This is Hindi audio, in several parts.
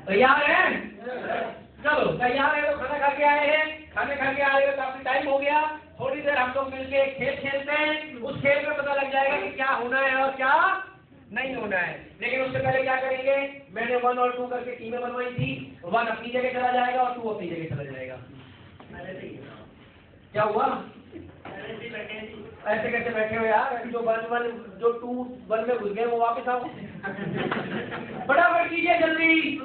तैयार है? चलो तैयार है तो खाना खा के आए हैं, खाने खा के आए हो, काफी टाइम हो गया, थोड़ी देर हम लोग मिलके एक खेल खेलते हैं। उस खेल में पता लग जाएगा कि क्या होना है और क्या नहीं होना है। लेकिन उससे पहले क्या करेंगे, मैंने 1 और 2 करके टीमें बनवाई थी। 1 अपनी जगह चला जाएगा और 2 अपनी जगह चला जाएगा। क्या हुआ? ऐसे कैसे बैठे हो यार? जो 2 1 में घुस गए वो वापस आओ। फटाफट कीजिए, जल्दी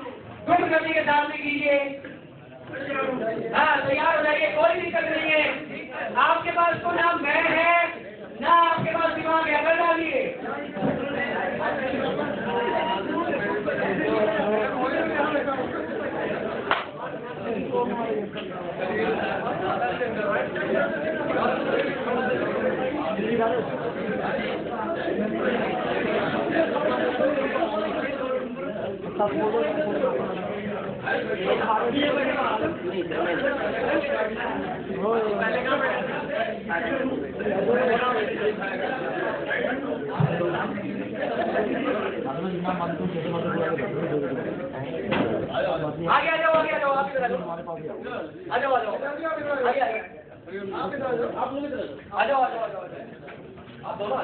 गुड गति के साथ में कीजिए। हाँ तैयार हो जाइए, कोई दिक्कत नहीं है। आपके पास तो ना मैं है ना आपके पास दिमाग है, कर डालिए। आगे आ जाओ, आगे आ जाओ, आप इधर आ जाओ, आ जाओ, आगे आ जाओ, आ जाओ, आप दोनों आ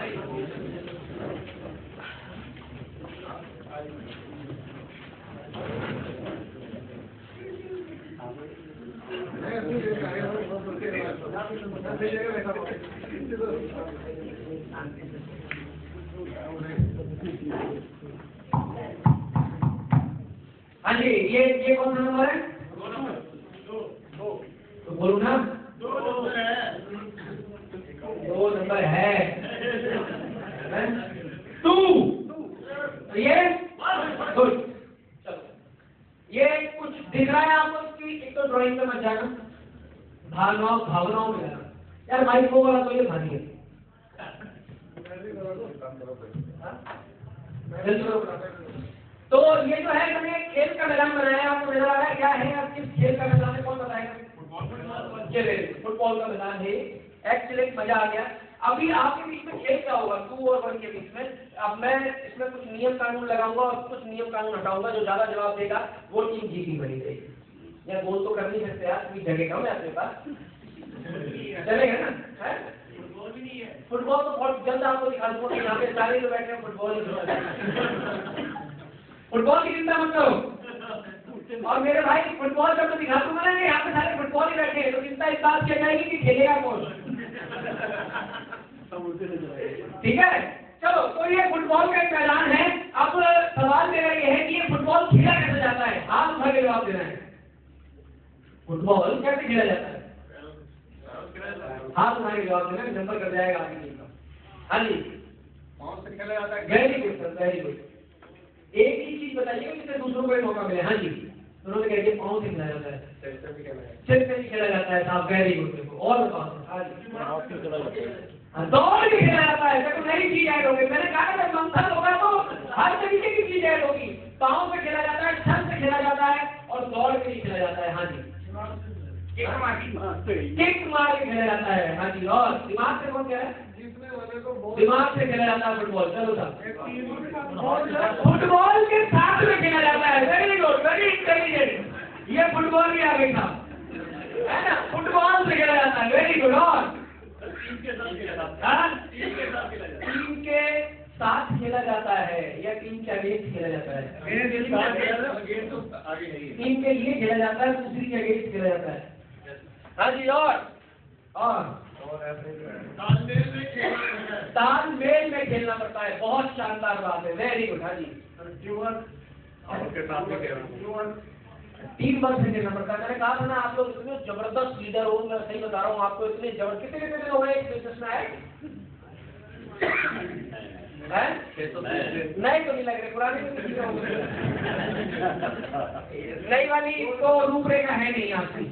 हाँ जी, ये कौन सा नंबर है? 2 तो बोलो ना, 2 नंबर है। 2 तो ये गुड। चलो ये कुछ दिख रहा है आपको कि एक तो ड्राइंग में मत जाना, भावनाओं में जाना। यार माइक को वाला तो ये भारी है। तो ये जो है मैंने खेल का मैदान बनाया, आपको नजर आ रहा है क्या है? आप किस खेल का मैदान है, कौन बताएगा? फुटबॉल का मैदान है। एक्सीलेंट, मजा आ गया। अभी आपके बीच में खेल क्या होगा? 2 और 1 के बीच में। अब मैं इसमें कुछ नियम कानून लगाऊंगा और कुछ नियम कानून हटाऊंगा। जो ज्यादा जवाब देगा वो टीम जीती बनी रहेगी। या गोल तो कर नहीं सकते यार, कोई जगह कम है आपके पास, चलेगा ना? फुटबॉल तो बहुत जल्द आपको दिखा दूंगा। यहाँ पे सारे जो बैठे हैं फुटबॉल फुटबॉल की चिंता मत करो। और मेरे भाई फुटबॉल जब मैं दिखा दूंगा ना, यहाँ पे सारे फुटबॉल ही बैठे हैं, तो चिंता इस बात की जाएगी कि खेलेगा कौन। ठीक है, चलो तो ये फुटबॉल का एक मैदान है। अब सवाल मेरा ये है कि ये फुटबॉल खेला कैसे जाता है? हाथ उठा के जवाब देना है। फुटबॉल कैसे खेला जाता है? हाथ उठा के जवाब देना, नंबर कर जाएगा आगे टीम का। हाँ जी, पाँव से खेला जाता है। Very good sir, very good. एक ही चीज बताइए जिससे दूसरों को मौका मिले। हाँ जी, उन्होंने कह दिया पाँव से खेला जाता है, सिर से भी खेला जाता है साहब, वेरी गुड। और बताओ, दौड़ भी खेला जाता है। देखो नई चीज ऐड होगी, मैंने कहा जब मंथन होगा तो हर तरीके की चीज ऐड होगी। पाँव से खेला जाता है, छत से खेला जाता है और दौड़ के भी खेला जाता है। हाँ जी, किक मार के खेला जाता है। हाँ जी, और दिमाग से कौन कह रहा है? दिमाग से खेला जाता है फुटबॉल। चलो साहब, फुटबॉल के साथ में खेला जाता है। Very good, very intelligent. ये फुटबॉल भी आ गई था, है ना? फुटबॉल से खेला जाता है, वेरी गुड। और टीम के साथ खेला जाता है या टीम के अगेंस्ट खेला जाता है? टीम के लिए खेला जाता है, दूसरी के अगेंस्ट खेला जाता है। हाँ जी, और तालमेल में खेलना पड़ता है। बहुत शानदार बात है, वेरी गुड। हाँ जी, टीम वर्क से खेलना पड़ता है। मैंने कहा था ना, आप लोग इतने जबरदस्त लीडर हो, मैं सही बता रहा हूँ आपको। इतने जबरदस्त कितने लोग हैं एक बिजनेस में आए? नहीं तो नहीं लग रहे, पुराने नई वाली तो रूपरेखा है नहीं आपकी,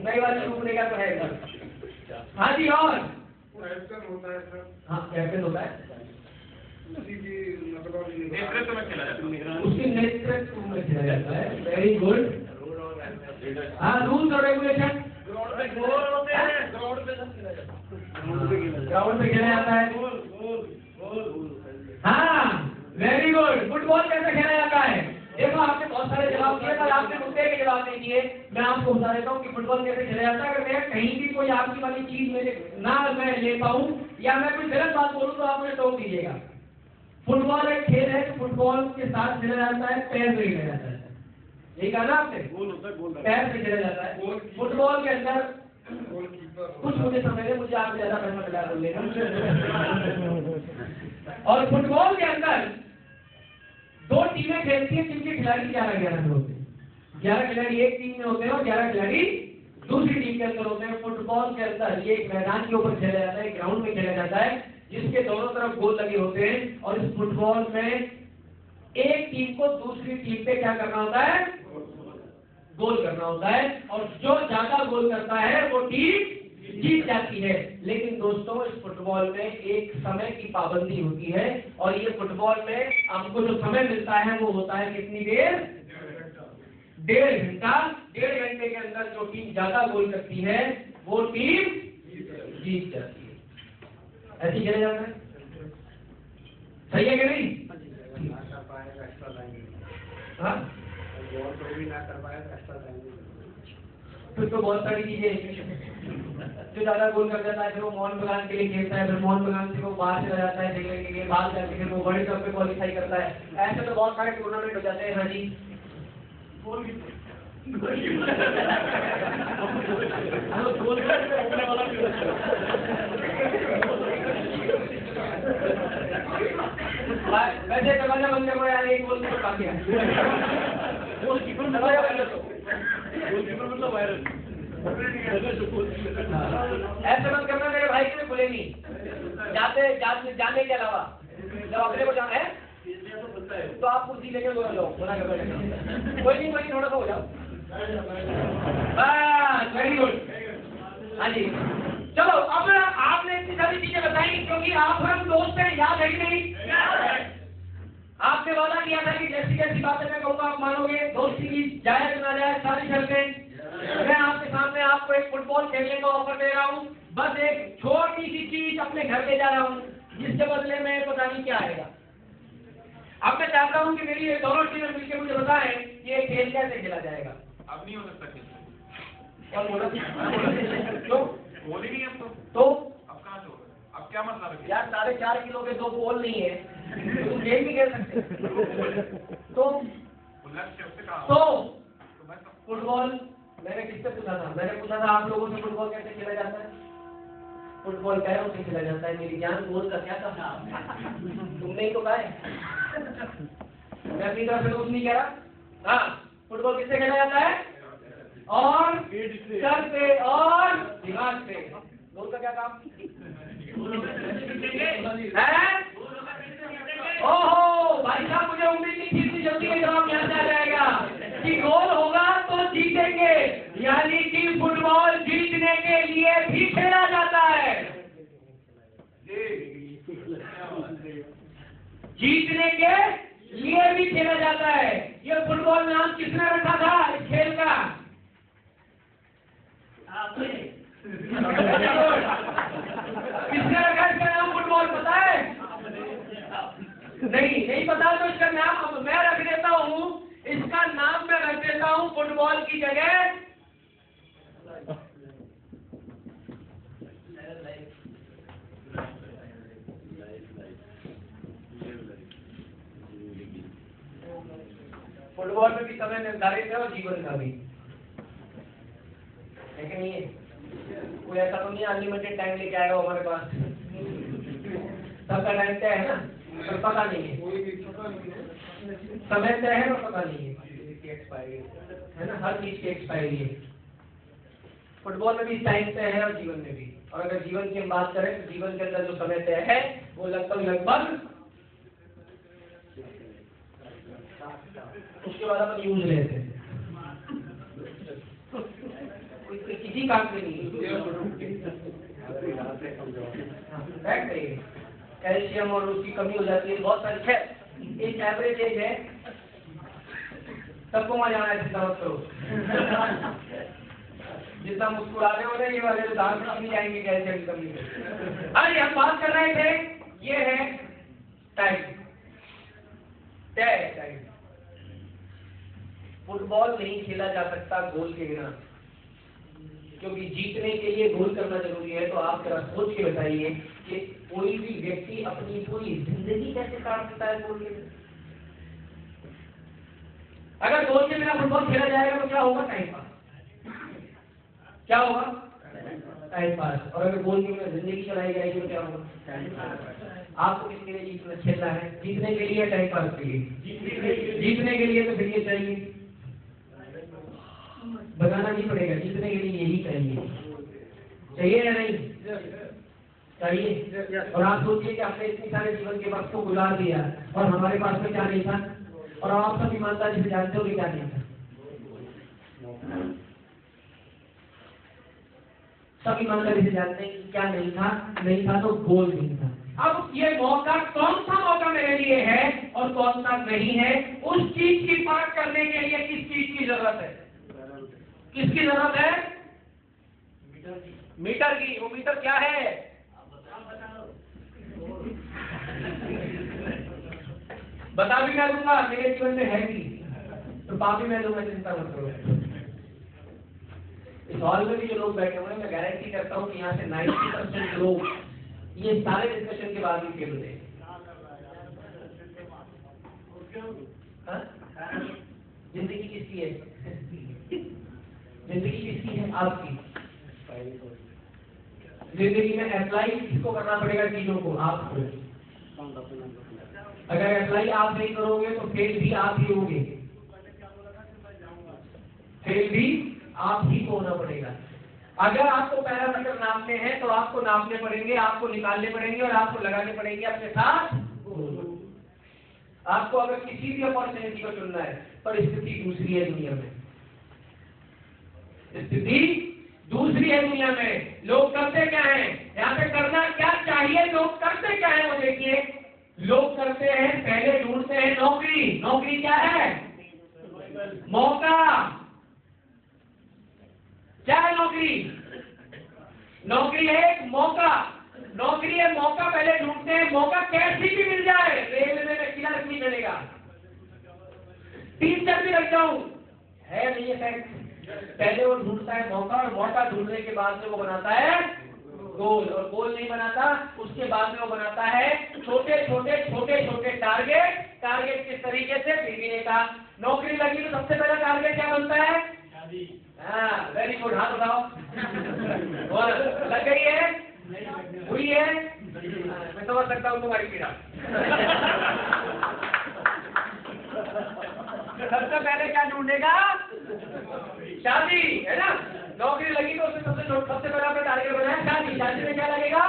नई वाली रूपरेखा तो है। हाँ जी, और हाँ कैप्टन होता है, नेतृत्व में खेला जाता है, उसके नेतृत्व में खेला जाता है। Very good. हाँ, रूल्स और रेगुलेशन ग्राउंड पे खेला जाता है। हाँ वेरी गुड। फुटबॉल कैसे खेला जाता है? देखो आपने बहुत सारे जवाब दिए पर आपने मुद्दे के जवाब नहीं दिए। मैं आपको बता देता हूँ कि फुटबॉल कैसे खेला जाता है। अगर मैं कहीं भी कोई आपकी वाली चीज मेरे ना मैं ले पाऊँ या मैं कोई गलत बात बोलूँ तो आप मुझे टोक दीजिएगा। फुटबॉल एक खेल है तो फुटबॉल के साथ खेला जाता है, पैर से खेला जाता है। यही कहा ना आपने, पैर से खेला जाता है। फुटबॉल के अंदर कुछ मुझे समझ है, मुझे आप ज्यादा पैसा मिला बोल लेगा। और फुटबॉल के अंदर 2 टीमें खेलती हैं जिनके खिलाड़ी 11-11 होते हैं। 11 खिलाड़ी एक टीम में होते हैं और 11 खिलाड़ी दूसरी टीम के अंदर होते हैं। फुटबॉल के अंदर ये एक मैदान के ऊपर खेला जाता है, ग्राउंड में खेला जाता है जिसके दोनों तरफ गोल लगे होते हैं। और इस फुटबॉल में एक टीम को दूसरी टीम पे क्या करना होता है, गोल करना होता है। और जो ज्यादा गोल करता है वो टीम जीत जाती है। लेकिन दोस्तों इस फुटबॉल में एक समय की पाबंदी होती है और ये फुटबॉल में हमको जो समय मिलता है वो होता है कितनी देर, 1.5 घंटा। 1.5 घंटे के अंदर जो टीम ज्यादा गोल करती है वो टीम जीत जाती है। ऐसी खेला जाता है, सही है कि नहीं? हाँ फिर तो बहुत सारी चीजें, जो ज्यादा गोल कर जाता है फिर वो मोहन बगान के लिए खेलता है, फिर मोहन बगान से वो बाहर चला जाता है खेलने के लिए, बाहर जाके फिर वो वर्ल्ड कप में क्वालिफाई करता है। ऐसे तो बहुत सारे टूर्नामेंट हो जाते हैं। हाँ जी वैसे दरवाजा बंद करो यार, एक गोल कीपर बाकी है। दरवाजा बंद करो, मतलब वायरल ऐसे मत करना मेरे भाई के खुले नहीं जाने के अलावा। जब अपने को जाना है तो आप कुर्सी लेके दो जाओ, कोई नहीं थोड़ा सा हो जाओ। Very good. हाँ जी चलो अब आपने इतनी सारी चीजें बताई क्योंकि आप हम दोस्त हैं, याद है कि नहीं? आपने वादा किया था कि जैसी जैसी बातें मैं कहूँगा आप मानोगे। दोस्ती की जायज ना जायज सारी शर्तें मैं आपके सामने आपको एक फुटबॉल खेलने का ऑफर दे रहा हूँ। बस एक छोटी सी चीज अपने घर ले जा रहा हूँ जिसके बदले में पता नहीं क्या आएगा। अब मैं चाहता हूँ कि मेरी दोनों टीमें मिलकर मुझे बताएं कि ये खेल कैसे खेला जाएगा। अब नहीं हो सकता और बोला तो बोल ही नहीं अब तो अब कहाँ से होगा? अब क्या मतलब है यार 4.5 किलो के 2 बॉल नहीं है तो तुम गेम भी खेल सकते तो फुटबॉल मैंने किससे पूछा था? मैंने पूछा था आप लोगों से फुटबॉल कैसे खेला जाता है? फुटबॉल पैरों से खेला जाता है। मेरी जान बोल का क्या कहा? तुमने ही तो कहा है। मैं अपनी तरफ से कुछ नहीं कह रहा। हाँ फुटबॉल किससे खेला जाता है? और सर पे और दिमाग पे। गोल का क्या काम है? ओहो भाई साहब मुझे उम्मीद नहीं थी इतनी जल्दी में जवाब यहाँ से आ जाएगा कि गोल होगा तो जीतेंगे। यानी कि फुटबॉल जीतने के लिए भी खेला जाता है। जीतने के लिए भी खेला जाता है। ये फुटबॉल नाम किसने रखा था इस खेल का? किसने रखा इसका नाम फुटबॉल पता है? नहीं पता तो इसका नाम मैं रख देता हूँ। इसका नाम मैं रख देता हूँ फुटबॉल की जगह फुटबॉल में भी समय निर्धारित है और जीवन का भी है कि नहीं है? कोई ऐसा तो नहीं अनलिमिटेड टाइम लेके आएगा हमारे पास। सबका टाइम तय है ना, पर पता नहीं है समय तय है और पता नहीं है ना, हर चीज की एक्सपायरी है। फुटबॉल में भी टाइम तय है और जीवन में भी। और अगर जीवन की हम बात करें तो जीवन के अंदर जो समय तय है वो लगभग उसके बाद अपन यूज लेते हैं किसी काम के नहीं। कैल्शियम और उसकी कमी हो जाती है बहुत सारी। खैर एक एवरेज एज है, सबको वहां जाना है। चिंता मत करो, जितना मुस्कुरा रहे हो ना ये वाले तो दांत नहीं जाएंगे कैल्शियम की कमी। अरे हम बात कर रहे थे ये है टाइम तय टाइम। फुटबॉल नहीं खेला जा सकता गोल के बिना, क्योंकि जीतने के लिए गोल करना जरूरी है। तो आप जरा सोच के बताइए कि कोई भी व्यक्ति अपनी पूरी जिंदगी कैसे काट सकता है गोल के बिना? अगर गोल के बिना फुटबॉल खेला जाएगा तो क्या होगा? Time pass. क्या होगा? Time pass. और अगर गोल के बिना जिंदगी चलाई जाएगी तो क्या होगा? आपको किसके लिए जीतना खेलना है? जीतने के लिए, टाइम पास के लिए? जीतने के लिए। तो फिर ये चाहिए, बताना नहीं पड़ेगा, जीतने के लिए यही चाहिए या नहीं चाहिए? और आप सोचिए कि आपने इतने सारे जीवन के वक्त को गुजार दिया और हमारे पास में क्या नहीं था, और आप सब ईमानदारी से जानते हो कि क्या नहीं था। सब ईमानदारी से जानते हैं कि क्या नहीं था। नहीं था तो गोल नहीं था। अब ये मौका कौन सा मौका मेरे लिए है और कौन सा नहीं है, उस चीज की परख करने के लिए किस चीज की जरूरत है? किसकी जरूरत है? मीटर की। वो मीटर क्या है? बता भी मैं दूंगा, मेरे जीवन में है भी, तो पापी मैं दूंगा, चिंता मत करो। इस हॉल में भी जो लोग बैठे हुए हैं, मैं गारंटी करता हूँ कि यहाँ से 90% लोग ये सारे डिस्कशन के बाद भी फेल होते हैं। जिंदगी किसकी है? जिंदगी किसकी है? आपकी। जिंदगी में अप्लाई किसको करना पड़ेगा? चीजों को, आपको। अगर अप्लाई आप नहीं करोगे तो फेल भी आप ही होगे। फेल भी आप ही को होना पड़ेगा। अगर आपको पैरामीटर नापने हैं तो आपको नापने पड़ेंगे, आपको निकालने पड़ेंगे और आपको लगाने पड़ेंगे अपने साथ। आपको अगर किसी भी अपॉर्चुनिटी को चुनना है, पर स्थिति दूसरी है दुनिया में। स्थिति दूसरी है दुनिया में। लोग करते क्या हैं? यहाँ पे करना क्या चाहिए? लोग करते क्या है वो देखिए। लोग करते हैं, पहले ढूंढते हैं नौकरी। नौकरी क्या है? मौका। क्या है नौकरी? नौकरी है एक मौका। नौकरी है मौका, पहले ढूंढते हैं मौका कैसी भी मिल जाए। रेलवे में क्लर्क नहीं मिलेगा, टीचर भी लग जाऊं, है नहीं फैक्ट। पहले वो ढूंढता है मौका, और मौका ढूंढने के बाद में वो बनाता है गोल, और गोल नहीं बनाता, उसके बाद में वो बनाता है छोटे छोटे टारगेट। टारगेट किस तरीके से? बीवी ने कहा नौकरी लगी तो सबसे पहला टारगेट क्या बनता है? हाँ, वेरी गुड, हाथ उठाओ। और लग गई है? हुई है? मैं समझ सकता हूँ तुम्हारी पीड़ा। सबसे पहले क्या ढूंढेगा? शादी, है ना? नौकरी लगी तो उसने सबसे पहला अपना टारगेट बनाया शादी। शादी में क्या लगेगा?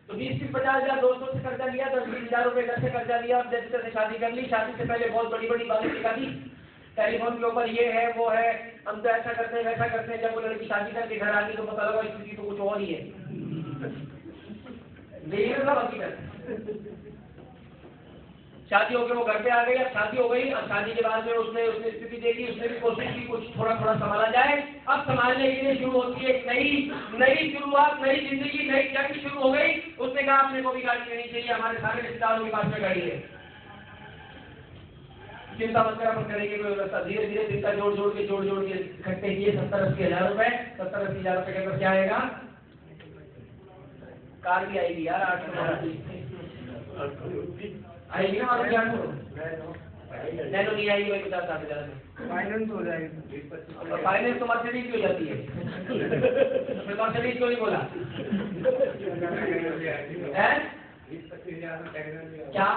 तो 20-50,000 दोस्तों से कर्जा लिया, 10-20,000 रुपए घर से कर्जा लिया, और जैसे तैसे शादी कर ली। शादी से पहले बहुत बड़ी बातें सिखा दी, टेलीफोन के ऊपर ये है वो है, हम तो ऐसा करते हैं वैसा करते हैं। जब वो लड़की शादी करके घर आ गई तो पता लगा स्थिति तो कुछ और ही है। शादी होकर वो घर पे आ गई। अब शादी हो गई, अब शादी के बाद में उसने स्थिति देखी, उसने भी कोशिश की कुछ थोड़ा संभाला जाए। अब संभालने के लिए शुरू होती है एक नई शुरुआत, नई जिंदगी, नई जंग शुरू हो गई। उसने कहा अपने को भी गाड़ी लेनी चाहिए, हमारे सारे रिश्तेदारों के पास में गाड़ी है, चिंता मत कर, अपन करेंगे कोई व्यवस्था। धीरे धीरे चिंता जोड़ के इकट्ठे किए 70-80 हजार रुपए। 70-80 हजार रुपए के अंदर क्या आएगा? कार भी आएगी यार, 800 आएगी ना? और क्या नैनो नहीं आएगी भाई, 50-60 हजार में फाइनेंस हो जाएगा। फाइनेंस तो मर्सिडीज की हो जाती है। मर्सिडीज क्यों नहीं बोला? क्या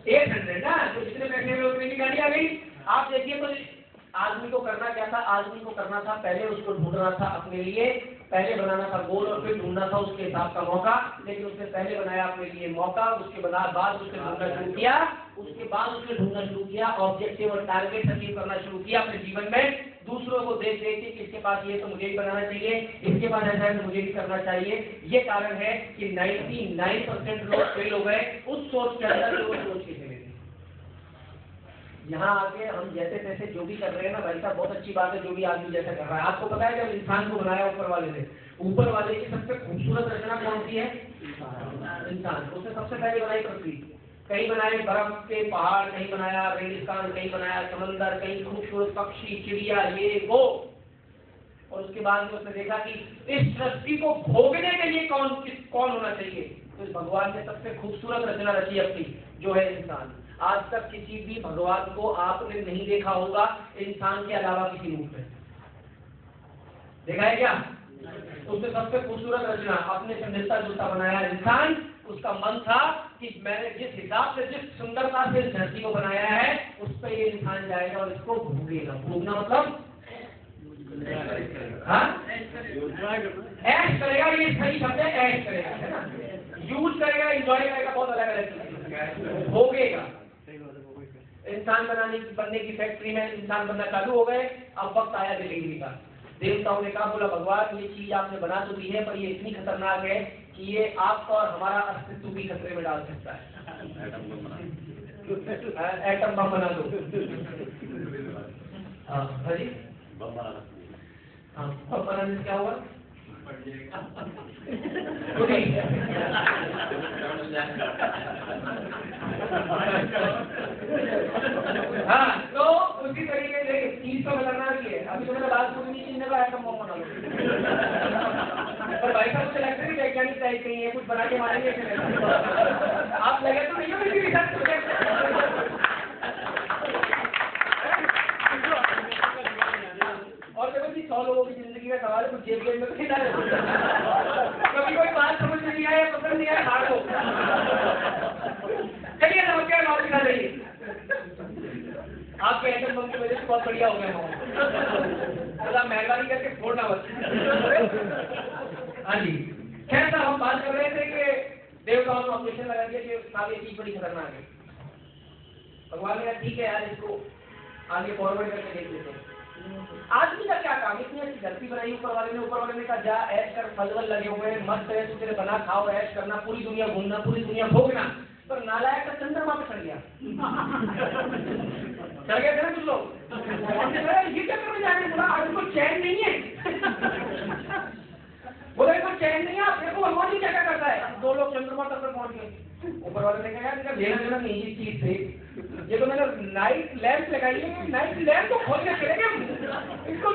800 ना? तो जितने पैसे में उतने की गाड़ी आ गई। आप देखिए तो आदमी को करना क्या था? आदमी को करना था पहले उसको ढूंढना था अपने लिए, पहले बनाना था गोल और फिर ढूंढना था उसके हिसाब का मौका। लेकिन उसने पहले बनाया अपने लिए मौका, उसके बाद उसने ढूंढना शुरू किया, उसके बाद उसने ढूंढना शुरू किया, ऑब्जेक्टिव और टारगेट अचीव करना शुरू किया अपने जीवन में। दूसरों को देख के कि इसके पास ये तो मुझे भी बनाना चाहिए, इसके पास ऐसा है तो मुझे भी करना चाहिए। ये कारण है कि 99% लोग फेल हो गए उस सोच के अंदर जो सोच के चले। यहाँ आके हम जैसे तैसे जो भी कर रहे हैं ना भाई साहब, बहुत अच्छी बात है जो भी आदमी जैसा कर रहा है। आपको पता है जब इंसान को बनाया ऊपर वाले ने, ऊपर वाले की सबसे खूबसूरत रचना कौन सी है? इंसान। उसने सबसे पहले बनाई पृथ्वी, कहीं बनाए बर्फ के पहाड़, कहीं बनाया रेगिस्तान, कहीं बनाया समंदर, कहीं खूबसूरत पक्षी, चिड़िया, ये वो। और उसके बाद में उसने देखा कि इस सृष्टि को भोगने के लिए कौन होना चाहिए। तो भगवान ने सबसे खूबसूरत रचना रची अपनी, जो है इंसान। आज तक किसी भी भगवान को आपने नहीं देखा होगा इंसान के अलावा किसी रूप में। देखा है क्या? उसने सबसे खूबसूरत रचना अपने से मिलता जुलता बनाया इंसान। उसका मन था कि मैंने जिस हिसाब से, जिस सुंदरता से इस धरती को बनाया है, उस पर ये इंसान जाएगा और इसको भोगेगा। भोगना मतलब ऐश करेगा। ये सही शब्द है, ऐश करेगा, है ना। यूज करेगा, एंजॉय करेगा, बहुत अलग अलग चीज। भोगेगा। इंसान बनने की फैक्ट्री में इंसान बनना चालू हो गए। अब वक्त आया डिलीवरी का। देवताओं ने कहा, बोला भगवान ये चीज आपने बना तो दी है, पर ये इतनी खतरनाक है कि ये आपका और हमारा अस्तित्व भी खतरे में डाल सकता है। एटम बम बना दो। हाँ जी, हाँ, बम बनाने से क्या हुआ? हाँ, तो उसी तरीके से चीज तो खतरनाक ही है। अभी तो मैंने बात पूरी नहीं, चीज का एटम बम बना लो। पर भाई साहब मुझे लगता है कि वैज्ञानिक टाइप कहीं है, कुछ बना के मारेंगे। आप लगे तो नहीं हो मेरी रिसर्च प्रोजेक्ट। और देखो जी, 100 लोगों की जिंदगी का सवाल है, कुछ जेब में तो नहीं डाले। कभी कोई बात समझ में नहीं आया, पसंद नहीं आया, हार दो। चलिए नमस्कार, नॉट दिखा रही आपके एटम बम की वजह से बहुत बढ़िया हो गया हूँ। मेहरबानी करके छोड़ना बस। हाँ जी, खैर साहब, हम बात कर रहे थे कि देवताओं ने ऑपरेशन लगा दिया कि साहब ये चीज बड़ी खतरनाक है। भगवान ने कहा ठीक है यार, इसको आगे फॉरवर्ड करके देख लेते हैं। आदमी का क्या काम? इतनी अच्छी धरती बनाई ऊपर वाले ने कहा जा ऐश कर, फल वल लगे हुए हैं, मस्त है, तू तेरे बना खाओ, ऐश करना, पूरी दुनिया घूमना, पूरी दुनिया भोगना। पर नालायक का चंद्रमा पे चढ़ गया। चढ़ गए थे ना कुछ लोग। ये चक्कर में जाने बोला, आज को चैन नहीं है। बोला इसको चैन नहीं है, आप देखो भगवान जी क्या क्या करता है। 2 लोग चंद्रमा तक पहुंच गए। ऊपर वाले ने कहा यार लेना देना नहीं ये चीज से, ये तो मैंने नाइट लैंप लगाई है, नाइट लैंप को खोल के चलेगा, इसको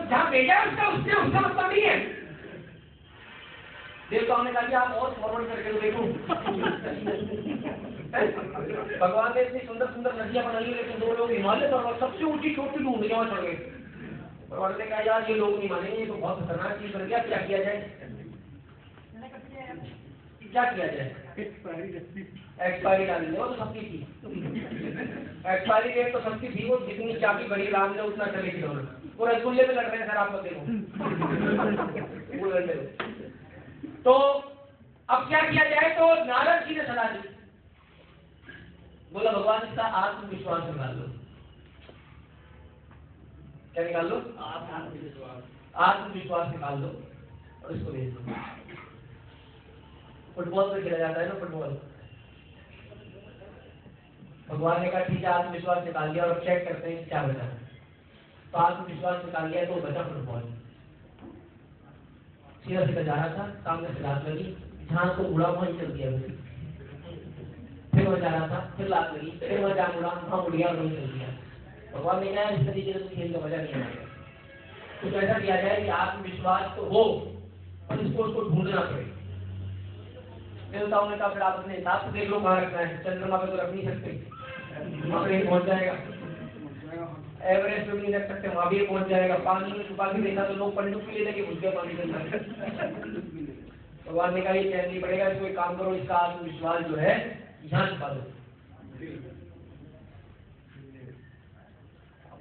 जहाँ भेजा है उसका मतलब नहीं है। देवताओं ने कहा आप और फॉरवर्ड करके देखो। भगवान ने इतनी सुंदर सुंदर नदियां बनाई, लेकिन 2 लोग हिमालय पर्वत सबसे ऊंची छोटी ढूंढियां चढ़ गए। भगवान ने कहा यार ये लोग नहीं मानेंगे, ये तो बहुत खतरनाक चीज बन गया, क्या किया जाए? क्या किया जाए? एक्सपायरी डाली है, वो तो सबकी थी। एक्सपायरी डेट तो सबकी थी, वो जितनी चाबी बड़ी राम ने उतना चलेगी दोनों। वो रसगुल्ले पे लड़ रहे हैं सर, आप लोग देखो। वो लड़ रहे। तो अब क्या किया जाए? तो नारद जी ने सलाह दी, बोला भगवान इसका आत्मविश्वास निकाल लो। क्या निकाल लो? आत्मविश्वास निकाल लो और इसको भेज दो। फुटबॉल पे खेला जाता है ना, फुटबॉल। भगवान ने कहा ठीक है, आत्मविश्वास निकाल लिया और चेक करते हैं क्या बचा। तो आत्मविश्वास निकाल लिया तो बचा फुटबॉल। सीधा सीधा जा रहा था, सामने से लात लगी, जहां को उड़ा वहीं चल दिया। फिर वह जा रहा था, फिर लात लगी, फिर वह जहां उड़ा वहां उड़ गया और वहीं चल दिया। भगवान ने कहा इस तरीके से खेल का मजा नहीं आएगा। कुछ ऐसा किया जाए कि आत्मविश्वास तो हो और इसको उसको ढूंढना पड़े। देवताओं ने कहा फिर आप अपने हिसाब से देख लो कहाँ रखना है। चंद्रमा पे तो रख नहीं सकते, वहां पर पहुंच जाएगा। एवरेस्ट पे भी नहीं रख सकते, वहां भी पहुंच जाएगा। पानी में छुपा के देखा तो लोग पनडुब्बी ले लेके घुस गए पानी के अंदर। भगवान ने कहा ये चैन नहीं पड़ेगा, इसको एक काम करो, इसका आत्मविश्वास जो है यहाँ छुपा दो।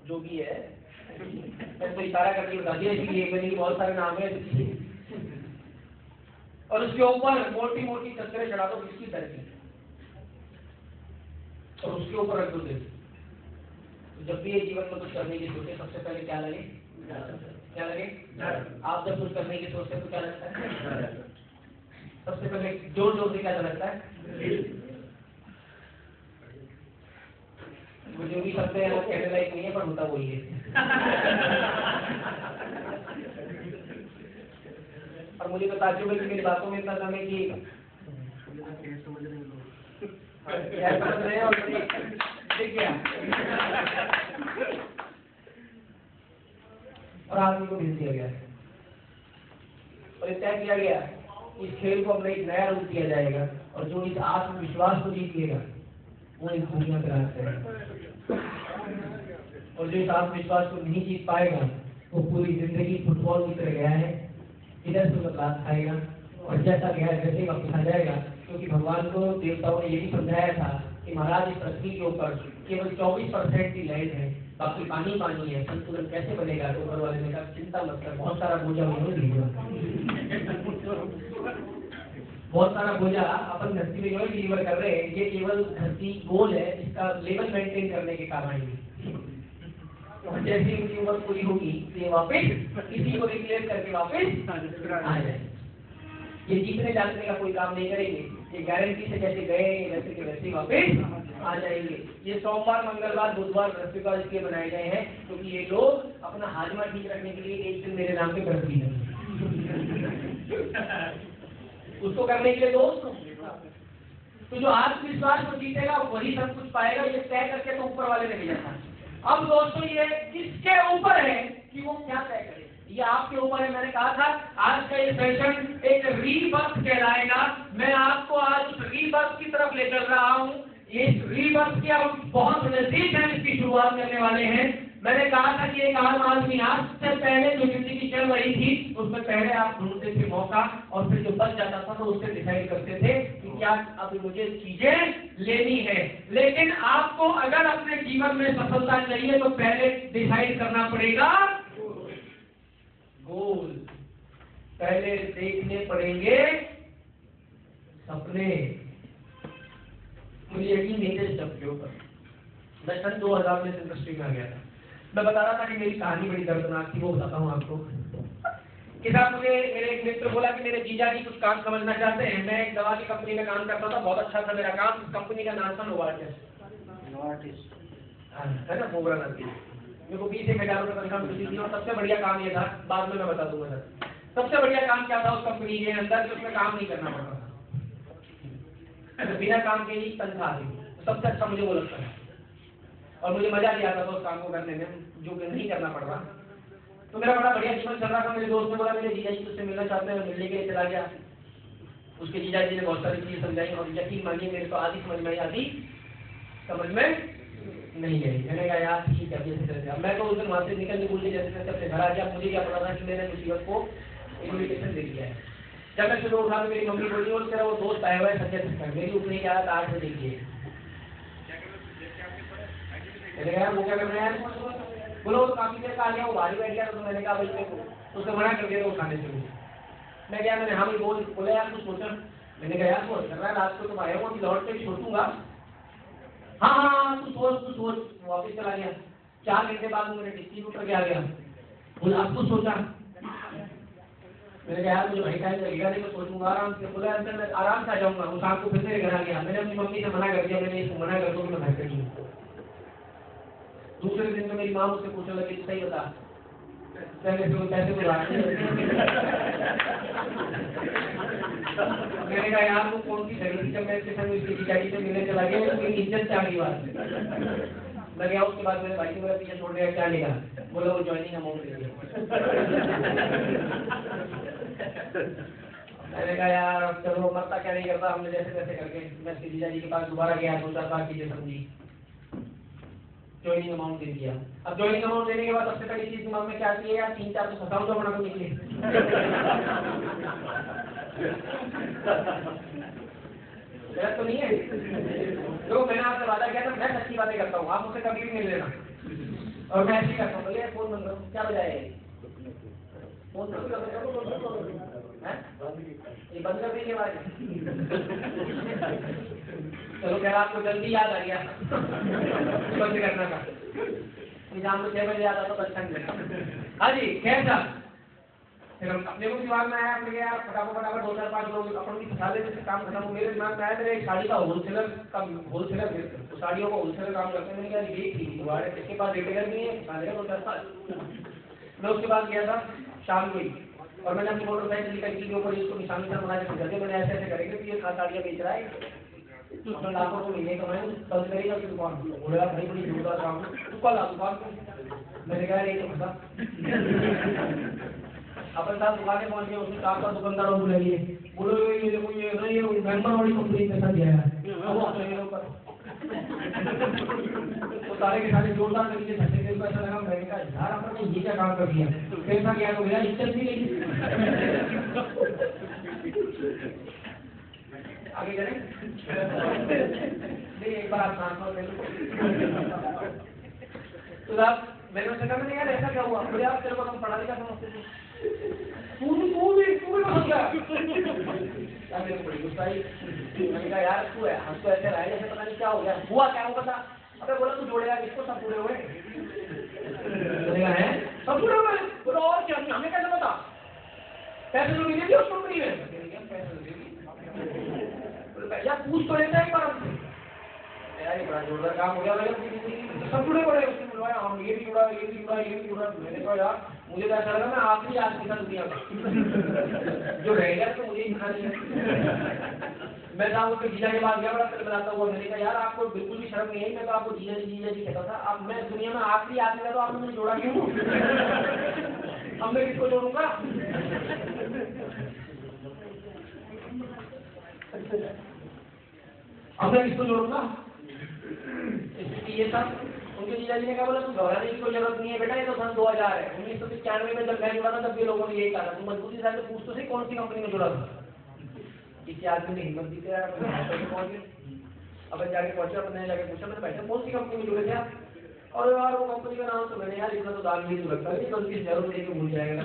जो भी है तो इशारा करके बता दिया कि एक बनी के बहुत सारे नाम है, और उसके ऊपर मोटी मोटी चद्दरें चढ़ा दो किसकी तरह की, और उसके ऊपर रख दो। तो जब भी ये जीवन में कुछ करने की सोचे सबसे पहले क्या लगे? क्या लगे? आप जब कुछ करने की सोचते तो क्या लगता है? सबसे पहले जोर जोर से क्या लगता है? वो जो भी शब्द है वो कहने लायक नहीं है, पर होता वही है। और मुझे तो ताज्जुब है कि मेरी बातों में इतना समय कि गैस बंद है और ठीक गया और आदमी को भेज दिया गया और तय किया गया इस खेल को अपना एक नया रूप दिया जाएगा और जो इस आत्मविश्वास को जीतेगा वो इस दुनिया में राज करेगा और जो इस आत्मविश्वास को नहीं जीत पाएगा वो पूरी जिंदगी फुटबॉल की तरह गया है, इधर से लात खाएगा और जैसा गया वैसे वापस आ जाएगा। क्योंकि भगवान को देवताओं ने ये भी समझाया था कि महाराज इस पृथ्वी के ऊपर केवल 24% की लैंड है, बाकी पानी पानी है, संतुलन कैसे बनेगा? तो ऊपर वाले ने कहा चिंता मत कर, बहुत सारा बोझा बहुत सारा बोझा अपन धरती में जो है डिलीवर कर रहे हैं, ये केवल धरती गोल है, इसका लेवल मेंटेन करने के कारण ही। तो जैसे उनकी उम्र पूरी होगी ये वापस इसी को रिप्लेस करके वापस आ जाए। ये जीतने जाने का कोई काम नहीं करेंगे, ये गारंटी से जैसे गए वैसे के वैसे वापस आ जाएंगे। ये सोमवार मंगलवार बुधवार बृहस्पतिवार इसलिए बनाए गए हैं क्योंकि ये लोग अपना हाजमा ठीक रखने के लिए एक दिन मेरे नाम पे व्रत भी हैं उसको करने के लिए दोस्त। तो जो आत्मविश्वास को जीतेगा वही सब कुछ पाएगा, ये तय करके तो ऊपर वाले ने भेजा था। अब दोस्तों ये किसके ऊपर है कि वो क्या तय करे, ये आपके ऊपर है। मैंने कहा था आज का ये सेशन एक रीबर्थ कहलाएगा। मैं आपको आज उस रीबर्थ की तरफ ले चल रहा हूँ। इस रीबर्थ की अब बहुत नजदीक है, इसकी शुरुआत करने वाले हैं। मैंने कहा था कि एक आम आदमी आज से पहले जो जिंदगी चल रही थी उसमें पहले आप ढूंढते थे मौका और फिर जो बच जाता था तो उससे डिसाइड करते थे कि क्या अब मुझे चीजें लेनी है। लेकिन आपको अगर अपने जीवन में सफलता चाहिए तो पहले डिसाइड करना पड़ेगा गोल, पहले देखने पड़ेंगे सपने। मुझे यकीन नहीं थे जब के ऊपर मैं सन 2000 में इंडस्ट्री में आ गया था। मैं बता रहा था कि मेरी कहानी बड़ी दर्दनाक थी, वो बताता हूँ आपको। कि साहब मुझे मेरे एक मित्र बोला कि मेरे जीजा जी कुछ काम समझना चाहते हैं। मैं एक दवा की कंपनी में काम करता था, बहुत अच्छा था मेरा काम। कंपनी का नाम था नोवार्टिस, है ना, मोगरा नदी। मेरे को 20,000 रुपये तनख्वाह मिलती थी और सबसे बढ़िया काम ये था, बाद में मैं बता दूंगा सर। सबसे बढ़िया काम क्या था उस कंपनी के अंदर कि उसमें काम नहीं करना पड़ता था, तो बिना काम के ही तनख्वाह थी। सबसे अच्छा मुझे वो लगता है और मुझे मजा भी आता था उस काम को करने में, जो कि नहीं करना पड़ रहा। तो मेरा बड़ा बढ़िया जीवन चल रहा था। मेरे दोस्त ने बोला मेरे जीजा जी तुझसे मिलना चाहते हैं, मिलने के लिए चला गया। उसके जीजा जी ने बहुत सारी चीजें समझाई और यकीन मानिए मेरे को आधी समझ में आई, आधी समझ में नहीं आई। मैंने कहा यार ठीक है जैसे चलते। अब मैं तो उस दिन वहां से निकलने बोल के जैसे तैसे अपने घर आ गया। मुझे क्या पता था कि मैंने मुसीबत को इन्विटेशन दे दिया है। जब मैं सुबह उठा तो मेरी मम्मी बोली और तेरा वो दोस्त आया हुआ है सच्चे, मेरी उठने की आदत 8 बजे की है। मैंने कहा वो क्या कर रहे हैं? बोलो तो काफी देर का आ गया, वो भारी बैठ गया। तो मैंने कहा भाई देखो उसने मना कर दिया वो खाने से। मैं क्या मैंने हाँ भाई बोले यार कुछ सोचा। मैंने कहा यार सोच कर रहा है रात को तुम आए हो, लौट के छोड़ूंगा। हाँ तू सोच। वापिस चला गया। 4 घंटे बाद मेरे डिस्ट्रीब्यूटर के आ गया, बोला आप कुछ सोचा? मैंने कहा यार मुझे भाई टाइम लगेगा, नहीं मैं सोचूंगा आराम से। बोला यार मैं आराम से आ जाऊंगा। वो शाम को फिर मेरे घर आ गया। मैंने अपनी मम्मी से मना कर दिया, मैंने इसको मना कर दो मैं घर पे हूँ। दूसरे दिन तो मेरी माँ मुझसे पूछने लगी सही बता पहले से पैसे को मैंने कहा यार वो कौन सी घड़ी थी जब मैं इसके संग इसकी खिचाड़ी से मिलने चला गया, तो मेरी इज्जत से आगे बात लग गया। उसके बाद मेरे भाई को मेरा पीछे छोड़ दिया, क्या लेगा? बोला वो ज्वाइनिंग अमाउंट ले लिया। मैंने कहा यार अब चलो मरता क्या नहीं करता, हमने जैसे तैसे करके मैं इसके जीजा जी के पास दोबारा गया, 2-4 बार चीजें समझी, ज्वाइनिंग अमाउंट दे दिया। अब ज्वाइनिंग अमाउंट देने के बाद सबसे पहली चीज दिमाग में क्या आती है यार 3-4 तो फंसाऊं जो बना को निकले। गलत तो नहीं है? तो मैंने आपसे वादा किया था मैं सच्ची बातें करता हूँ, आप मुझसे कभी भी मिल लेना। और मैं ऐसे करता हूँ, भैया फोन बंद करो, क्या बजाए फोन बंद करो, ये बंद कर देंगे बात। चलो खैर आपको जल्दी याद आ गया बंद करना का। शाम को 6 बजे आता तो अच्छा नहीं लगता। हाँ जी खैर था। फिर हम अपने को दिमाग में आया, हमने यार फटाफट 2-4-5 लोग अपन की फंसा लेते काम खत्म हो। मेरे दिमाग में आया मेरे एक साड़ी का होलसेलर तो साड़ियों को होलसेलर काम करते हैं। मैंने कहा ये ठीक तुम्हारे इसके पास रिटेलर नहीं है, फंसा लेगा 2-4-5। मैं उसके बाद गया था शाम को ही और मैंने अपनी मोटरसाइकिल की टंकी के ऊपर इसको निशानी से बना के भेजा दिया। मैंने ऐसे करेंगे कि ये साड़ियाँ बेच रहा है अपना लाखों को महीने कमाए, बंद करेगा फिर दुकान। बोलेगा भाई बड़ी जोरदार काम है, तू कल आ दुकान पे। मैंने कहा नहीं तो पता अपन साथ दुकान पहुंच गए, उसने कहा दुकानदारों को लगी बोलो ये देखो ये ना ये मेंबर वाली कंपनी पैसा दिया है वो अपने ऊपर तो सारे के सारे जोरदार तरीके से सर्टिफिकेट पैसा लगा। मैंने कहा यार आपने ये क्या काम कर दिया, पैसा क्या हो गया इज्जत नहीं लेगी। आगे चलें नहीं, एक बार आप ट्रांसफर ले लो। तो आप मैंने उससे कहा मैंने यार ऐसा क्या हुआ, बोले आप तेरे को हम पढ़ा लिखा समझते थे, तू भी समझ गया। मेरे को बड़ी गुस्सा आई। मैंने कहा यार तू है हम तो ऐसे रहे जैसे पता नहीं क्या हो गया, हुआ क्या हुआ था। अबे बोला तू जोड़ेगा किसको, सब पूरे हुए हैं सब पूरे हुए। बोला और क्या हमें कैसे पता, पैसे तो मिले उस कंपनी में, पैसे यार पूछ तो लेता है एक बार हमसे। यार ये बड़ा जोरदार काम हो गया, सब जुड़े पड़े। उसने बुलवाया हम ये भी जुड़ा ये भी जुड़ा ये भी जुड़ा। मैंने कहा यार मुझे तो ऐसा लगा मैं आखिरी आदमी था दुनिया का जो रह गया तो मुझे ही दिखा दिया। मैं था उसके जीजा के पास गया, बड़ा बताता हुआ। मैंने कहा यार आपको बिल्कुल भी शर्म नहीं है, मैं तो आपको जीजा जी कहता था। अब मैं दुनिया में आखिरी आदमी था तो आपने मुझे जोड़ा क्यों, अब मैं किसको जोड़ूंगा। अब मैं किसको जोड़ूंगा। ये सब उनके जीजा जी ने कहा बोला तू घबराने की कोई जरूरत नहीं है बेटा, ये तो सन 2000 है। 1995 में जब मैं जुड़ा था तब ये लोगों ने यही कहा था, तू मजबूती से पूछ तो सही कौन सी कंपनी में जुड़ा था। किसी आदमी ने हिम्मत दी यार पहुंच गए। अब जाके पहुंचा, मैंने जाके पूछा मैंने बैठा कौन सी कंपनी में जुड़े थे आप। और यार वो कंपनी का नाम तो मैंने यार इतना तो दाग नहीं लगता है, गलती से जरूर लेके भूल जाएगा।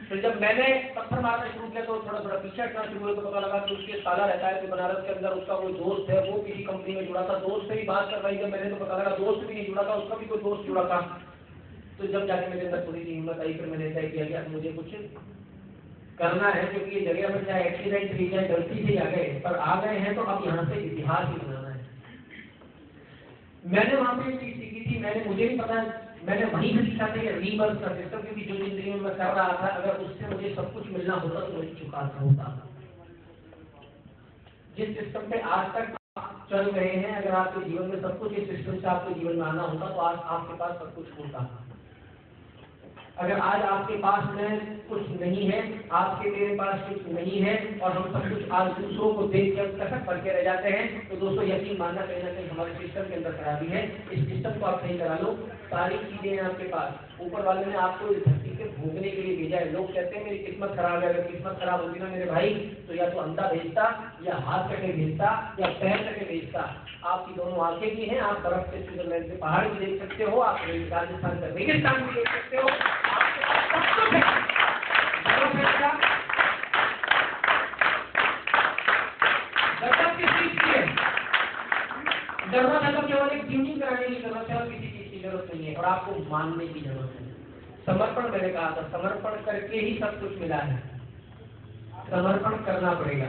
फिर जब मैंने पत्थर मारना शुरू किया तो थोड़ा थोड़ा पीछे हटना शुरू हुआ तो पता लगा कि उसके साला रहता है तो बनारस के अंदर उसका कोई दोस्त है, वो किसी कंपनी में जुड़ा था। दोस्त से ही बात कर रही जब मैंने तो पता लगा दोस्त भी नहीं जुड़ा था, उसका भी कोई दोस्त जुड़ा था। तो जब जाके मेरे अंदर थोड़ी सी हिम्मत आई, फिर मैंने तय किया कि अब मुझे कुछ करना है, क्योंकि ये जगह में चाहे एक्सीडेंट हुई जाए गलती से आ गए, पर आ गए हैं तो अब यहाँ से इतिहास ही बनाना है। मैंने वहां पे चीज सीखी थी, मुझे भी पता है, मैंने वहीं से सीखा था कि रीबर्थ का सिस्टम, क्योंकि जो जिंदगी में मैं कर रहा था अगर उससे मुझे सब कुछ मिलना होता तो वही चुकाना होता। जिस सिस्टम पे आज तक आप चल रहे हैं, अगर आपके जीवन में सब कुछ इस सिस्टम से आपके जीवन में आना होता तो आज आपके पास सब कुछ होता। अगर आज आपके पास में कुछ नहीं है, आपके मेरे पास कुछ नहीं है और हम सब कुछ आज दूसरों को देख कर कसक करके रह जाते हैं, तो दोस्तों यकीन मानना कहीं ना कहीं हमारे सिस्टम के अंदर खराबी है। इस सिस्टम को आप सही करा लो, सारी चीजें हैं आपके पास। ऊपर वाले ने आपको इस धरती पे भोगने के लिए भेजा है। लोग कहते हैं मेरी किस्मत खराब है, अगर किस्मत खराब होती ना मेरे भाई तो या तो अंधा भेजता, या हाथ कटे भेजता, या पैर कटे भेजता। आपकी दोनों आंखें भी हैं, आप बर्फ से स्विट्जरलैंड से पहाड़ भी देख सकते हो, आप राजस्थान से रेगिस्तान भी देख सकते हो, आपके पास सब कुछ है। जरूरत किस चीज की है? जरूरत है तो केवल एक ट्यूनिंग कराने की जरूरत है और किसी चीज की जरूरत नहीं है, और आपको मानने की जरूरत है। समर्पण मैंने कहा था, समर्पण करके ही सब कुछ मिला है। समर्पण करना पड़ेगा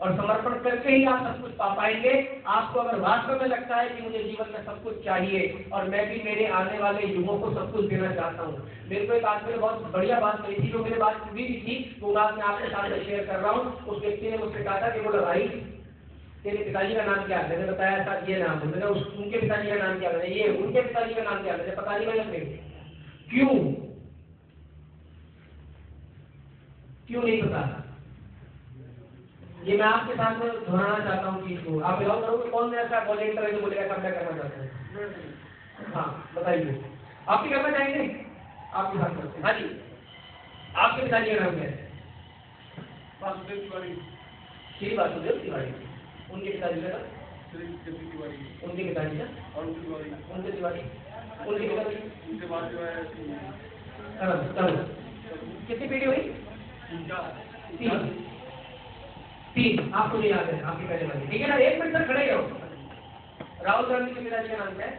और समर्पण करके ही आप सब कुछ पा पाएंगे। आपको अगर वास्तव में लगता है कि मुझे जीवन में सब कुछ चाहिए और मैं भी मेरे आने वाले युगों को सब कुछ देना चाहता हूँ। मेरे को एक आदमी ने बहुत बढ़िया बात कही थी, जो मेरे बात पूरी भी थी, वो बात मैं आपके साथ शेयर कर रहा हूँ। उस व्यक्ति ने मुझसे कहा था कि बोला भाई तेरे पिताजी का नाम क्या है? मैंने बताया था ये नाम है। मैंने उनके पिताजी का नाम क्या है? ये। उनके पिताजी का नाम क्या है? पता नहीं भाई अपने। क्यों नहीं पता? ये मैं आपके साथ में दोहराना चाहता हूँ चीज को। आप बिलोंग करोगे, कौन ऐसा वॉलेंटियर है जो बोलेगा सब मैं करना चाहता हूँ? हाँ बताइए, आप भी करना चाहेंगे? आपके साथ करते हैं। हाँ जी, आपके पिताजी का नाम क्या है? वासुदेव तिवारी। श्री वासुदेव तिवारी। उनके पिताजी का? श्री तिवारी। उनके पिताजी का? अरुण तिवारी। उनके तिवारी। उनके पिताजी? उनके बाद जो है कितनी पीढ़ी हुई? तीन। आपको जो याद है आपके पहले वाली, ठीक है ना? एक मिनट तक खड़े रहो। राहुल गांधी के पिताजी का नाम क्या है?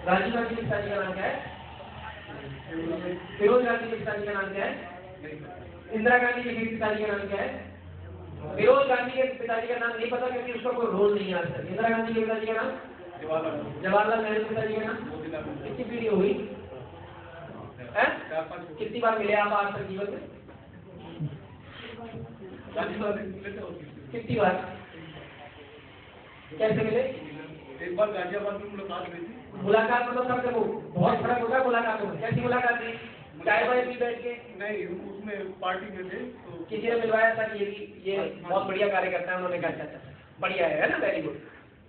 राजीव गांधी के पिताजी का नाम क्या है? फिरोज गांधी के पिताजी का नाम क्या है? इंदिरा गांधी के पिताजी का नाम क्या है? फिरोज गांधी के पिताजी का नाम नहीं पता क्योंकि उसका कोई रोल नहीं आता। इंदिरा गांधी के पिताजी का नाम? जवाहरलाल नेहरू के पिताजी का नाम? कितनी पीढ़ी हुई? कितनी बार मिले आप आज तक जीवन में? कितनी बार कैसे मिले? एक बार गाजियाबाद में मुलाकात हुई थी। मुलाकात मतलब सब देखो बहुत फर्क होता है मुलाकातों में। कैसी मुलाकात थी? चाय वाय पी बैठ के? नहीं, उसमें पार्टी में थे तो किसी ने मिलवाया था कि ये बहुत बढ़िया कार्य करता है, उन्होंने कहा अच्छा बढ़िया है ना, वेरी गुड।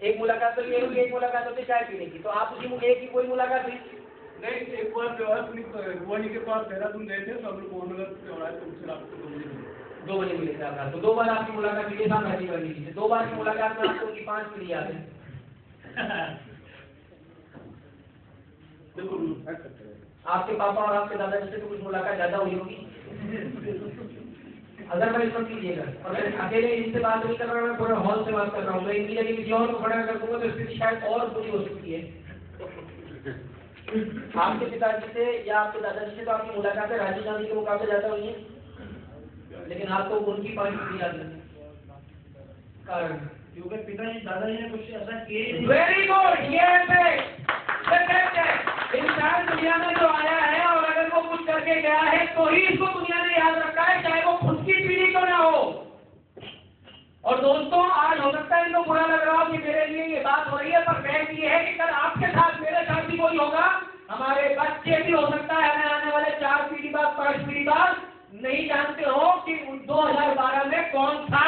एक मुलाकात तो ये हुई, एक मुलाकात होती चाय पीने की। तो आप उसी में एक ही कोई मुलाकात हुई? नहीं, एक बार जो है अपनी बुआ जी के पास देहरादून गए थे तो हम लोग मोहनगर से हो रहा है तो उनसे रात को 2 बजे मिले थे आप। तो 2 बार आपकी मुलाकात हुई था राजीव गांधी जी से। 2 बार की मुलाकात में आपको उनकी 5 पीढ़ी याद है। आपके पापा और आपके दादाजी से तो कुछ मुलाकात ज्यादा हुई होगी। अदरवाइज मत कीजिएगा। और मैं अकेले इनसे बात नहीं कर रहा हूँ, मैं पूरे हॉल से बात कर रहा हूँ। मैं इनकी जगह किसी और को खड़ा कर दूंगा तो स्थिति शायद और बुरी हो सकती है। आपके पिताजी से या आपके दादाजी से तो आपकी मुलाकात है राजीव गांधी के मुकाबले ज्यादा हुई है, लेकिन आपको उनकी 5 पीढ़ी याद है। कारण क्योंकि पिताजी दादाजी ने कुछ ऐसा किए। Very good. ये इंसान दुनिया में जो आया है और अगर वो कुछ करके गया है तो ही इसको दुनिया ने याद रखा है, चाहे वो खुद की पीढ़ी को ना हो। और दोस्तों आज हो सकता है इनको बुरा लग रहा हो कि मेरे लिए ये बात हो रही है, पर फैक्ट ये है कि कल आपके साथ मेरे साथ भी कोई होगा, हमारे बच्चे भी हो सकता है हमें आने वाले 4 पीढ़ी बाद 5 पीढ़ी बाद नहीं जानते हो कि 2012 में कौन था